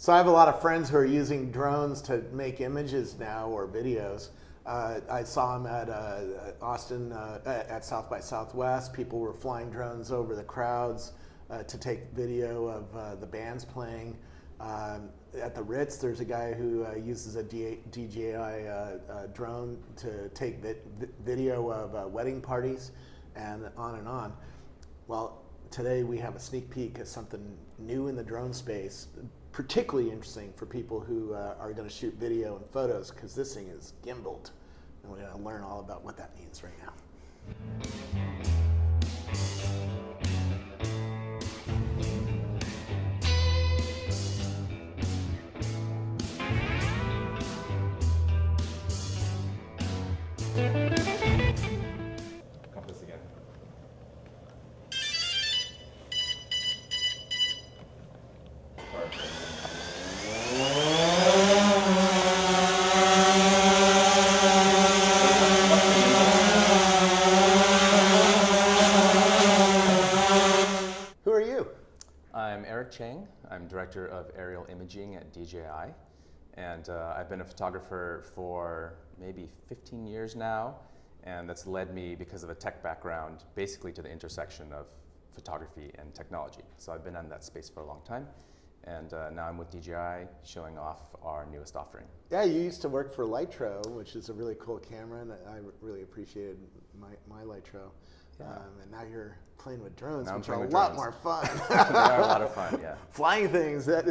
So I have a lot of friends who are using drones to make images now or videos. I saw them at Austin at South by Southwest. People were flying drones over the crowds to take video of the bands playing. At the Ritz, there's a guy who uses a DJI drone to take video of wedding parties, and on and on. Well, today we have a sneak peek at something new in the drone space, particularly interesting for people who are going to shoot video and photos, because this thing is gimbaled, and we're going to learn all about what that means right now. Compass again. Who are you? I'm Eric Chang. I'm Director of Aerial Imaging at DJI. And I've been a photographer for maybe 15 years now. And that's led me, because of a tech background, basically to the intersection of photography and technology. So I've been in that space for a long time. And now I'm with DJI showing off our newest offering. Yeah, you used to work for Lytro, which is a really cool camera, and I really appreciated my Lytro. Yeah. And now you're playing with drones, Now I'm which are playing a with lot drones. more fun. They are a lot of fun, yeah. Flying things, so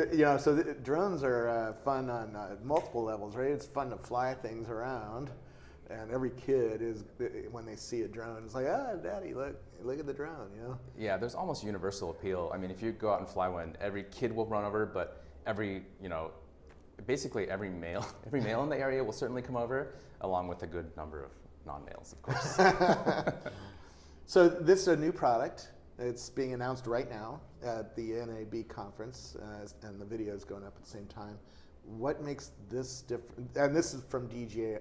drones are fun on multiple levels, right? It's fun to fly things around, and every kid is, when they see a drone, it's like, Daddy, look at the drone, you know? Yeah, there's almost universal appeal. I mean, if you go out and fly one, every kid will run over, but basically every male in the area will certainly come over, along with a good number of non-males, of course. So this is a new product. It's being announced right now at the NAB conference, and the video is going up at the same time. What makes this different? And this is from DJI.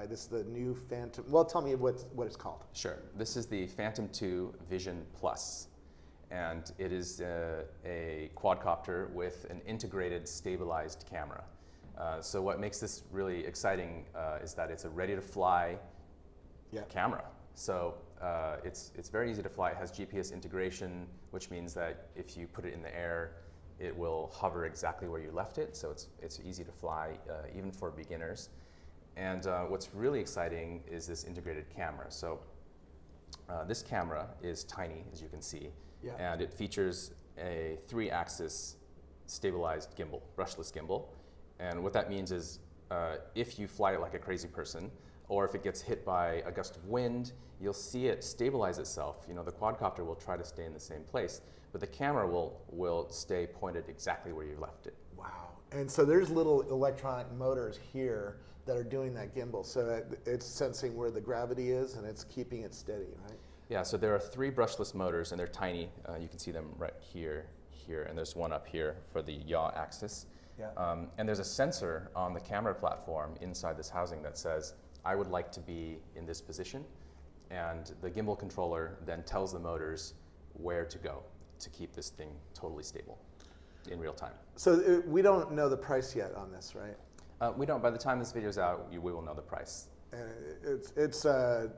This is the new Phantom. Well, tell me what it's called. Sure. This is the Phantom 2 Vision Plus, and it is a quadcopter with an integrated stabilized camera. So what makes this really exciting is that it's a ready-to-fly camera. So it's very easy to fly. It has GPS integration, which means that if you put it in the air, it will hover exactly where you left it. So it's easy to fly, even for beginners. And what's really exciting is this integrated camera. So this camera is tiny, as you can see, and it features a 3-axis stabilized gimbal, brushless gimbal. And what that means is if you fly it like a crazy person, or if it gets hit by a gust of wind, you'll see it stabilize itself. You know, the quadcopter will try to stay in the same place, but the camera will stay pointed exactly where you left it. Wow. And so there's little electronic motors here that are doing that gimbal. So it's sensing where the gravity is, and it's keeping it steady, right? Yeah, so there are 3 brushless motors, and they're tiny. You can see them right here, and there's one up here for the yaw axis. Yeah. And there's a sensor on the camera platform inside this housing that says, I would like to be in this position, and the gimbal controller then tells the motors where to go to keep this thing totally stable in real time. So we don't know the price yet on this, right? We don't. By the time this video's out, we will know the price. And it's not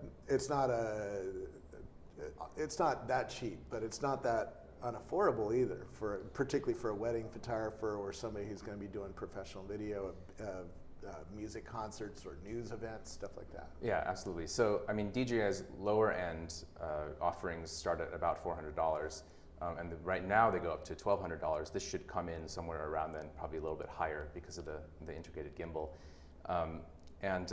that cheap, but it's not that unaffordable either, particularly for a wedding photographer or somebody who's going to be doing professional video of music concerts or news events, stuff like that. Yeah, absolutely. So, I mean, DJI's lower end offerings start at about $400, and right now they go up to $1,200. This should come in somewhere around then, probably a little bit higher because of the integrated gimbal. And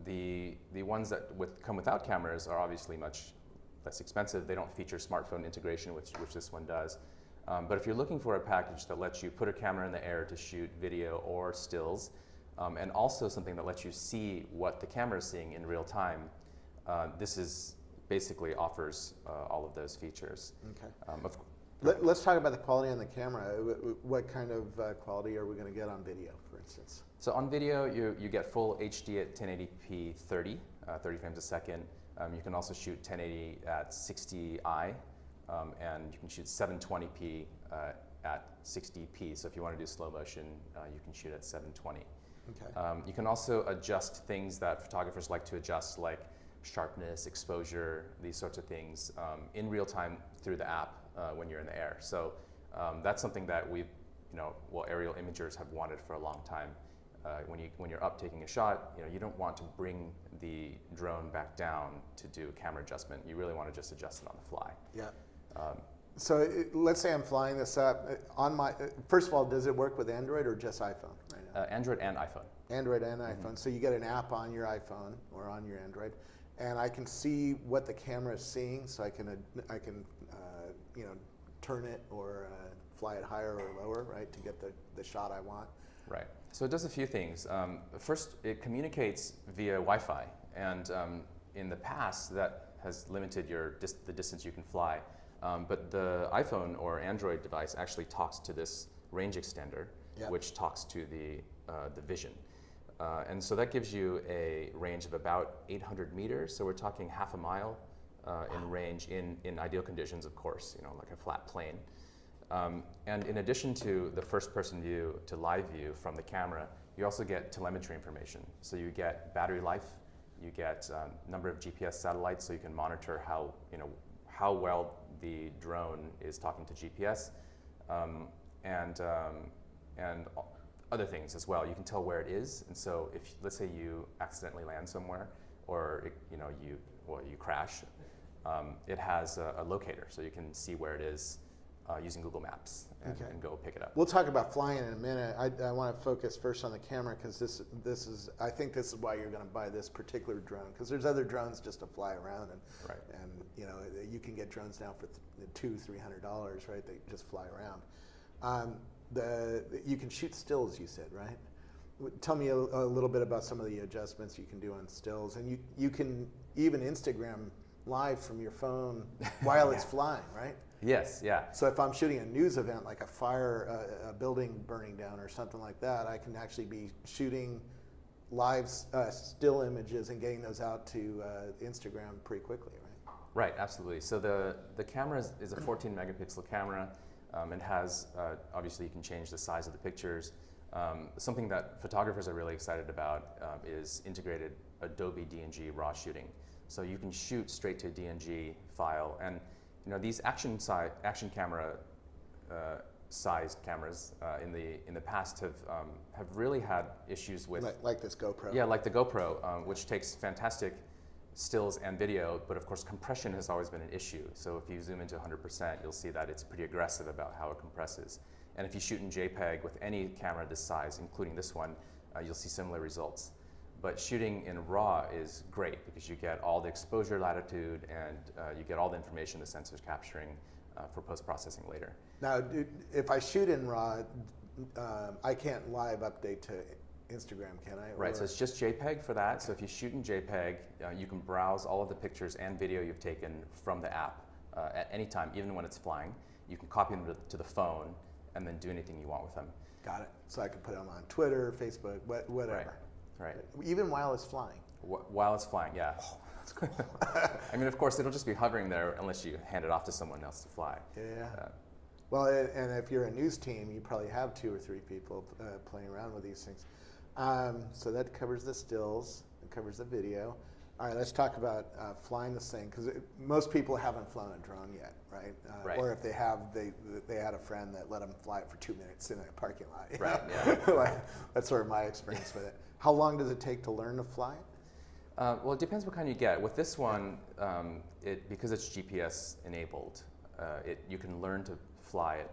the ones that come without cameras are obviously much less expensive. They don't feature smartphone integration, which this one does. But if you're looking for a package that lets you put a camera in the air to shoot video or stills, and also something that lets you see what the camera is seeing in real time, this is basically offers all of those features. Okay. Let's talk about the quality on the camera. What kind of quality are we going to get on video, for instance? So on video, you get full HD at 1080p 30 frames a second. You can also shoot 1080 at 60i, and you can shoot 720p at 60p. So if you want to do slow motion, you can shoot at 720. Okay. You can also adjust things that photographers like to adjust, like sharpness, exposure, these sorts of things, in real time through the app when you're in the air. So that's something that aerial imagers have wanted for a long time. When you're up taking a shot, you don't want to bring the drone back down to do camera adjustment. You really want to just adjust it on the fly. Yeah. So let's say I'm flying this up on my. First of all, does it work with Android or just iPhone right now? Android and iPhone. Android and iPhone. So you get an app on your iPhone or on your Android, and I can see what the camera is seeing. So I can turn it or fly it higher or lower, right, to get the shot I want. Right. So it does a few things. First, it communicates via Wi-Fi, and in the past, that has limited the distance you can fly. But the iPhone or Android device actually talks to this range extender, Yep. which talks to the Vision. And so that gives you a range of about 800 meters. So we're talking half a mile in range in ideal conditions, of course, like a flat plane. And in addition to the first-person view to live view from the camera, you also get telemetry information. So you get battery life, you get number of GPS satellites, so you can monitor how well the drone is talking to GPS, and other things as well. You can tell where it is, and so if let's say you accidentally land somewhere, or you crash, it has a locator, so you can see where it is using Google Maps and go pick it up. We'll talk about flying in a minute. I want to focus first on the camera because I think this is why you're going to buy this particular drone, because there's other drones just to fly around, and Right. and you can get drones now for $200-300, right? They just fly around. You can shoot stills, you said, right? Tell me a little bit about some of the adjustments you can do on stills, and you can even Instagram live from your phone while it's flying, right? Yes, yeah. So if I'm shooting a news event like a fire, a building burning down or something like that, I can actually be shooting live still images and getting those out to Instagram pretty quickly, right? Right, absolutely. So the camera is a 14 megapixel camera. It has, obviously you can change the size of the pictures. Something that photographers are really excited about is integrated Adobe DNG RAW shooting. So you can shoot straight to a DNG file, and these action camera sized cameras in the past have really had issues with like this GoPro. Yeah, like the GoPro, which takes fantastic stills and video, but of course compression has always been an issue. So if you zoom into 100%, you'll see that it's pretty aggressive about how it compresses. And if you shoot in JPEG with any camera this size, including this one, you'll see similar results. But shooting in RAW is great because you get all the exposure latitude and you get all the information the sensor's capturing for post-processing later. Now, if I shoot in RAW, I can't live update to Instagram, can I? Right, so it's just JPEG for that. So if you shoot in JPEG, you can browse all of the pictures and video you've taken from the app at any time, even when it's flying. You can copy them to the phone and then do anything you want with them. Got it. So I can put them on Twitter, Facebook, whatever. Right. Even while it's flying. While it's flying, yeah. Oh, that's cool. I mean, of course, it'll just be hovering there unless you hand it off to someone else to fly. Yeah. Well, and if you're a news team, you probably have 2 or 3 people playing around with these things. So that covers the stills, it covers the video. All right, let's talk about flying this thing, because most people haven't flown a drone yet, right? Right. Or if they have, they had a friend that let them fly it for 2 minutes in a parking lot. Right, yeah. That's sort of my experience with it. How long does it take to learn to fly it? Well, it depends what kind you get. With this one, because it's GPS enabled, you can learn to fly it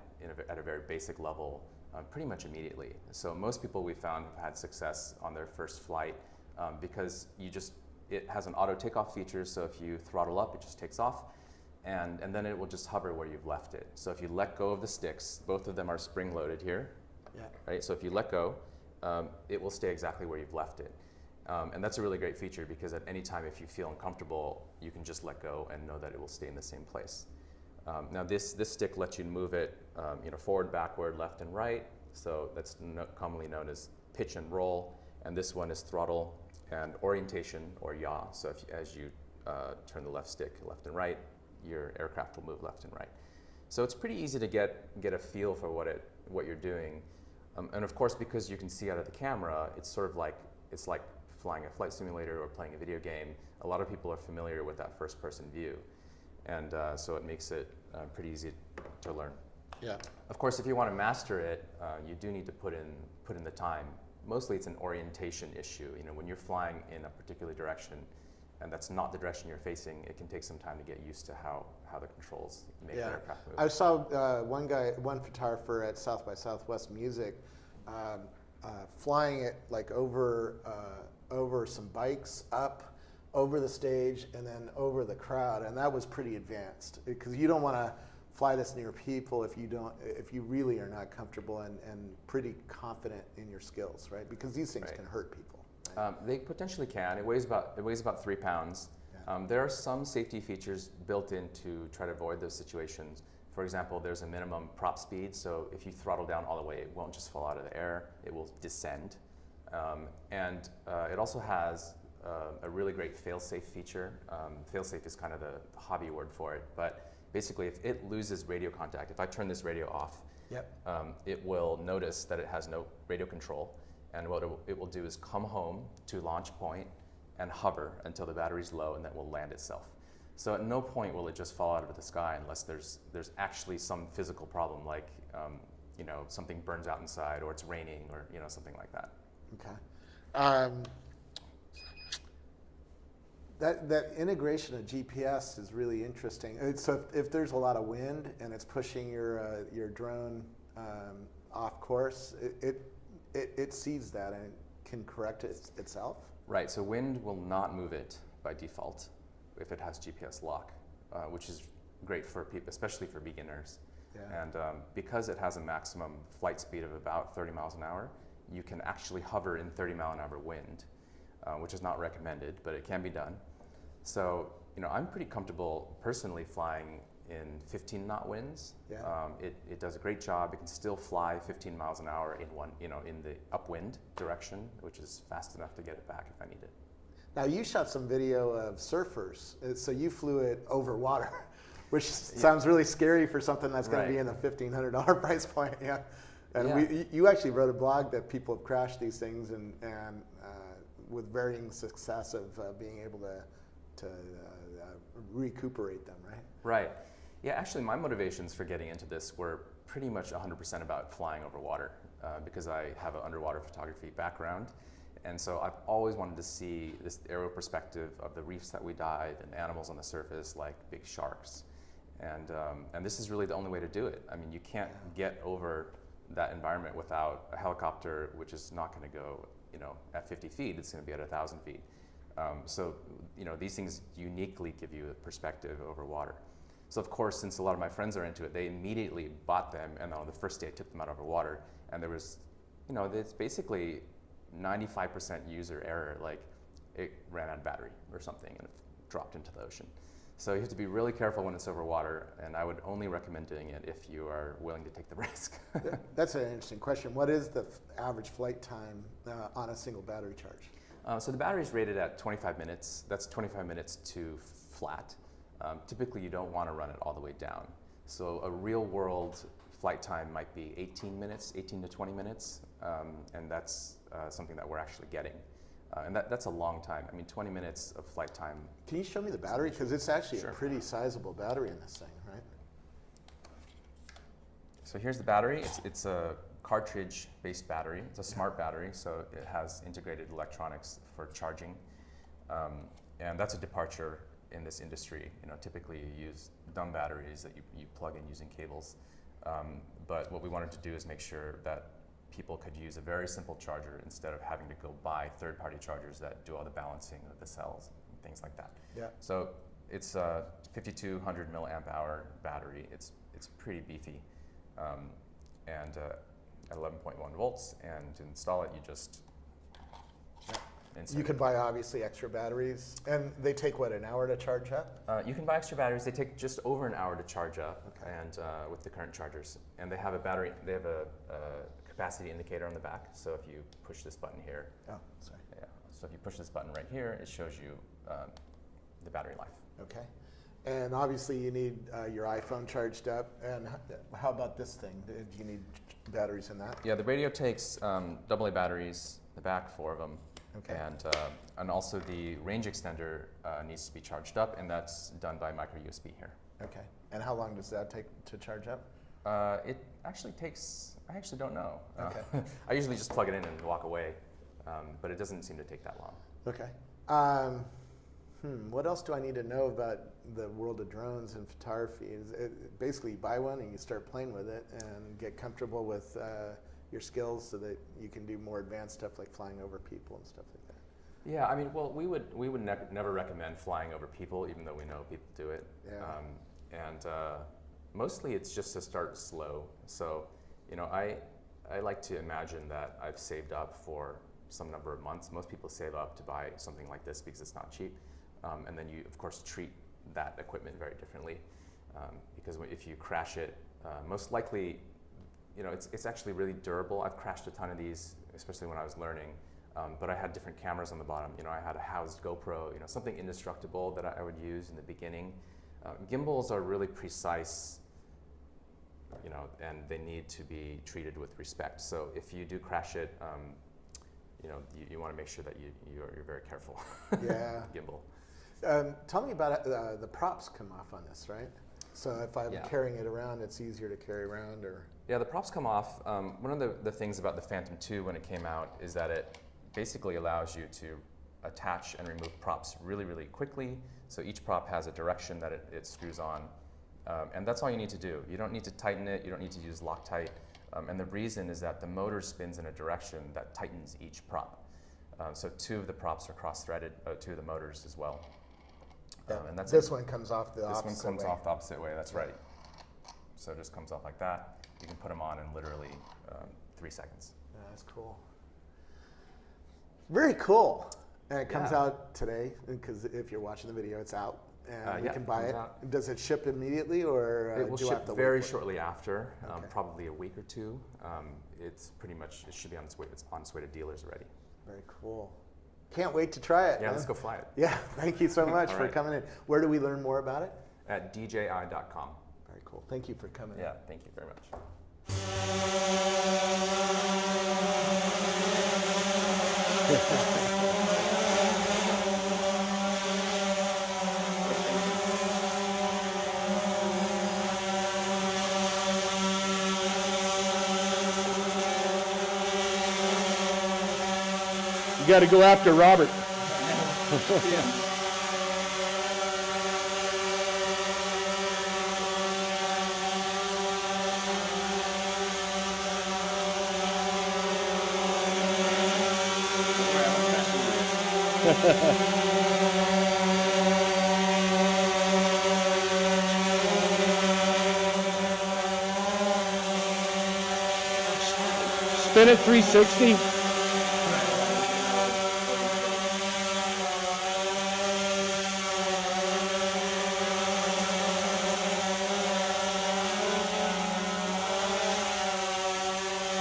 at a very basic level pretty much immediately. So most people we found have had success on their first flight because it has an auto takeoff feature, so if you throttle up, it just takes off, and then it will just hover where you've left it. So if you let go of the sticks, both of them are spring-loaded here, Yeah. right? So if you let go, it will stay exactly where you've left it. And that's a really great feature because at any time if you feel uncomfortable, you can just let go and know that it will stay in the same place. Now this stick lets you move it forward, backward, left, and right. So that's commonly known as pitch and roll. And this one is throttle and orientation, or yaw. So as you turn the left stick left and right, your aircraft will move left and right. So it's pretty easy to get a feel for what you're doing. And of course, because you can see out of the camera, it's like flying a flight simulator or playing a video game. A lot of people are familiar with that first-person view, and so it makes it pretty easy to learn. Yeah. Of course, if you want to master it, you do need to put in the time. Mostly, it's an orientation issue. You know, when you're flying in a particular direction, and that's not the direction you're facing, it can take some time to get used to how the controls make the aircraft move. I saw one photographer at South by Southwest Music flying it like over some bikes up over the stage and then over the crowd, and that was pretty advanced because you don't want to fly this near people if you really are not comfortable and pretty confident in your skills, right? Because these things can hurt people. Right? They potentially can. It weighs about 3 pounds. Yeah. There are some safety features built in to try to avoid those situations. For example, there's a minimum prop speed, so if you throttle down all the way, it won't just fall out of the air, it will descend. And it also has a really great fail-safe feature. Fail-safe is kind of the hobby word for it, but basically if it loses radio contact, if I turn this radio off, it will notice that it has no radio control, and what it will do is come home to launch point and hover until the battery's low, and then will land itself. So at no point will it just fall out of the sky unless there's actually some physical problem, like something burns out inside, or it's raining, or something like that. Okay. That integration of GPS is really interesting. So if there's a lot of wind and it's pushing your drone off course, it sees that and it can correct itself? Right, so wind will not move it by default if it has GPS lock, which is great for people, especially for beginners. Yeah. And because it has a maximum flight speed of about 30 miles an hour, you can actually hover in 30 mile an hour wind, which is not recommended, but it can be done. So, I'm pretty comfortable personally flying in 15 knot winds. Yeah. It does a great job. It can still fly 15 miles an hour in the upwind direction, which is fast enough to get it back if I need it. Now you shot some video of surfers, so you flew it over water, which sounds really scary for something that's going to be in the $1,500 price point. Yeah. And you actually wrote a blog that people have crashed these things and with varying success of being able to recuperate them, right? Right. Yeah, actually my motivations for getting into this were pretty much 100% about flying over water because I have an underwater photography background. And so I've always wanted to see this aerial perspective of the reefs that we dive and animals on the surface like big sharks. And this is really the only way to do it. I mean, you can't get over that environment without a helicopter, which is not going to go at 50 feet, it's going to be at 1,000 feet. So these things uniquely give you a perspective over water. So of course, since a lot of my friends are into it, they immediately bought them, and on the first day I took them out over water, and there was, it's basically 95% user error, like it ran out of battery or something and it dropped into the ocean. So you have to be really careful when it's over water, and I would only recommend doing it if you are willing to take the risk. That's an interesting question. What is the average flight time on a single battery charge? So the battery is rated at 25 minutes. That's 25 minutes to flat. Typically, you don't want to run it all the way down. So a real world flight time might be 18 to 20 minutes, and that's something that we're actually getting. And that's a long time. I mean, 20 minutes of flight time. Can you show me the battery? Because it's actually Sure. a pretty sizable battery in this thing, right? So here's the battery. It's a cartridge-based battery. It's a smart battery, so it has integrated electronics for charging. And that's a departure in this industry. Typically you use dumb batteries that you plug in using cables. But what we wanted to do is make sure that people could use a very simple charger instead of having to go buy third-party chargers that do all the balancing of the cells and things like that. Yeah. So it's a 5,200 milliamp hour battery. It's pretty beefy, and at 11.1 volts. And to install it, you just insert You it. can buy obviously extra batteries, and they take what, an hour to charge up? You can buy extra batteries. They take just over an hour to charge up, and with the current chargers. And they have a capacity indicator on the back. So if you push this button here, Sorry. So if you push this button right here, it shows you the battery life. Okay. And obviously you need your iPhone charged up. And how about this thing? Do you need batteries in that? Yeah, the radio takes AA batteries, the back 4 of them. Okay. And also the range extender needs to be charged up, and that's done by micro USB here. Okay. And how long does that take to charge up? It actually takes, I actually don't know. Okay. I usually just plug it in and walk away, but it doesn't seem to take that long. Okay. What else do I need to know about the world of drones and photography? Basically, you buy one and you start playing with it and get comfortable with your skills so that you can do more advanced stuff like flying over people and stuff like that. Yeah, I mean, well, we would never recommend flying over people, even though we know people do it. Yeah. Mostly it's just to start slow. So, you know, I like to imagine that I've saved up for some number of months. Most people save up to buy something like this because it's not cheap. And then you, of course, treat that equipment very differently. Because if you crash it, most likely, you know, it's actually really durable. I've crashed a ton of these, especially when I was learning. But I had different cameras on the bottom. You know, I had a housed GoPro, you know, something indestructible that I would use in the beginning. Gimbals are really precise, you know, and they need to be treated with respect. So if you do crash it, you know, you want to make sure that you're very careful. Yeah. Gimbal. Tell me about the props come off on this, right? So if I'm carrying it around, it's easier to carry around, or? Yeah, the props come off. One of the things about the Phantom 2 when it came out is that it basically allows you to attach and remove props really, really quickly. So each prop has a direction that it screws on. And that's all you need to do. You don't need to tighten it. You don't need to use Loctite. And the reason is that the motor spins in a direction that tightens each prop. So 2 of the props are cross-threaded, 2 of the motors as well. And that's this one comes off the opposite way. This one comes off the opposite way, that's right. So it just comes off like that. You can put them on in literally 3 seconds. Yeah, that's cool. Very cool. And it comes out today, because if you're watching the video, it's out. And you can buy it. Out. Does it ship immediately, or it will do I have ship to very wait for it? shortly after, Okay. probably a week or 2. It's pretty much, it should be on its way. It's on its way to dealers already. Very cool. Can't wait to try it. Yeah, man. let's go fly it. Yeah, thank you so much for right. coming in. Where do we learn more about it? At DJI.com. Very cool. Thank you for coming in. Yeah, thank you very much. You got to go after Robert. Spin it 360.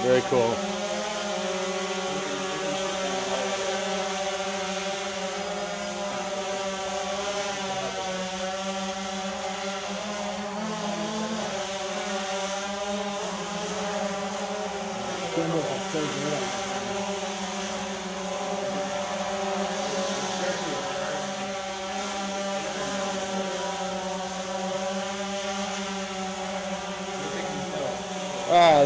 Very cool. Ah,